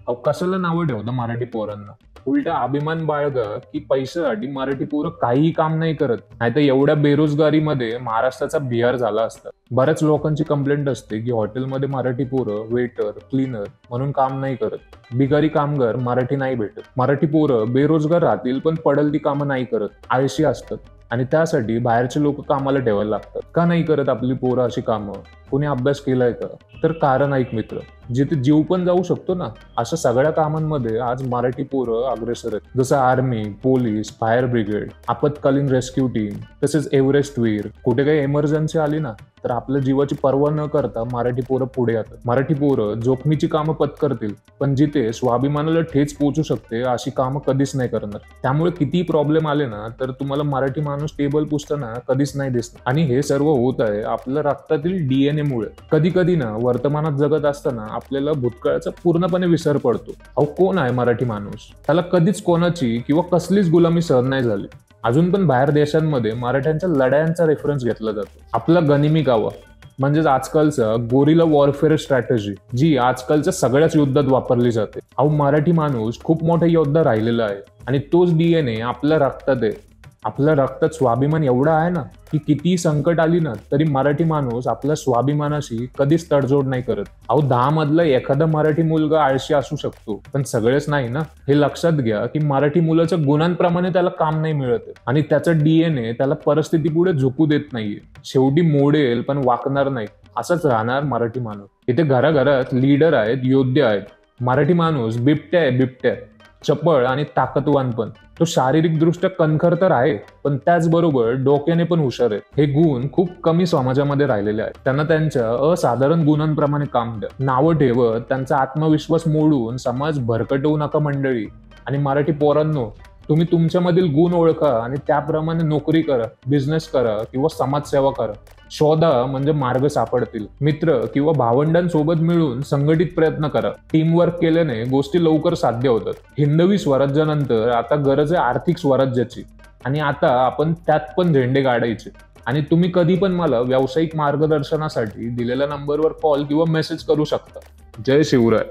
अहो कशाला नावं ठेवता मराठी पोरांना. उलट अभिमान बाळगा की पैशासाठी मराठी पोरं काहीही काम नाही करत. नाहीतर एवढ्या बेरोजगारीमध्ये महाराष्ट्राचा बिहार झाला असता. बऱ्याच लोकांची कंप्लेंट असते की हॉटेलमध्ये मराठी पोरं वेटर क्लीनर म्हणून काम नाही करत. बिगारी कामगार मराठी नाही भेटत. मराठी पोरं बेरोजगार राहतील पण पडल ती कामं नाही करत, आळशी असतात. आणि त्यासाठी बाहेरचे लोक कामाला ठेवायला लागतात. का नाही करत आपली पोरं अशी कामं? कोणी अभ्यास केलाय का? तर कारण ऐक मित्र, जिथे जीव पण जाऊ शकतो ना, अशा सगळ्या कामांमध्ये आज मराठी पोरं अग्रेसर आहेत. जसं आर्मी, पोलीस, फायर ब्रिगेड, आपत्कालीन रेस्क्यू टीम, तसेच एव्हरेस्ट वीर. कुठे काही इमर्जन्सी आली ना, तर आपल्या जीवाची पर्वा न करता मराठी पोरं पुढे येतात. मराठी पोरं जोखमीची कामं पत्करतील, पण जिथे स्वाभिमानाला ठेच पोहोचू शकते अशी कामं कधीच नाही करणार. त्यामुळे किती प्रॉब्लेम आले ना, तर तुम्हाला मराठी माणूस टेबल पुसताना कधीच नाही दिसणार. आणि हे सर्व होत आहे आपल्या रक्तातील DNA मुळे. कधी कधी ना वर्तमानात जगत असताना आपल्याला भूतकाळाचा पूर्णपणे विसर पडतो. अहो कोण आहे मराठी माणूस? त्याला कधीच कोणाची किंवा कसलीच गुलामी सहन नाही झाली. अजून पण बाहेर देशांमध्ये मराठ्यांच्या लढायांचा रेफरन्स घेतला जातो. आपला गनिमी कावा म्हणजेच आजकालचा गोरिला वॉरफेअर स्ट्रॅटेजी, जी आजकालच्या सगळ्याच युद्धात वापरली जाते. अहो मराठी माणूस खूप मोठा योद्धा राहिलेला आहे आणि तोच DNA आपल्या रक्तात आहे. आपल्या रक्तात स्वाभिमान एवढा आहे ना की किती संकट आली ना तरी मराठी माणूस आपल्या स्वाभिमानाशी कधीच तडजोड नाही करत. अहो 10 मधला एखादा मराठी मुलगा आळशी असू शकतो, पण सगळेच नाही ना. हे लक्षात घ्या की मराठी मुलाच्या गुणांप्रमाणे त्याला काम नाही मिळत आणि त्याचा DNA त्याला परिस्थिती पुढे झुकू देत नाहीये. शेवटी मोडेल पण वाकणार नाही, असंच राहणार मराठी माणूस. इथे घराघरात लीडर आहेत, योद्धे आहेत. मराठी माणूस बिबट्या आहे, बिबट्या. चपळ आणि ताकदवान पण. तो शारीरिक दृष्ट्या कणखर तर आहे, पण त्याचबरोबर डोक्याने पण हुशार आहे. हे गुण खूप कमी समाजामध्ये राहिलेले आहेत. त्यांना त्यांच्या असाधारण गुणांप्रमाणे काम द्या. नावं ठेवत त्यांचा आत्मविश्वास मोडून समाज भरकटवू नका मंडळी. आणि मराठी पोरांनो, तुम्ही तुमच्यामधील गुण ओळखा आणि त्याप्रमाणे नोकरी करा, बिझनेस करा किंवा समाजसेवा करा. शोधा म्हणजे मार्ग सापडतील. मित्र किंवा भावंडांसोबत मिळून संघटित प्रयत्न करा. टीमवर्क केल्याने गोष्टी लवकर साध्य होतात. हिंदवी स्वराज्यानंतर आता गरज आहे आर्थिक स्वराज्याची आणि आता आपण त्यात पण झेंडे गाडायचे. आणि तुम्ही कधी पण मला व्यावसायिक मार्गदर्शनासाठी दिलेल्या नंबरवर कॉल किंवा मेसेज करू शकता. जय शिवराय.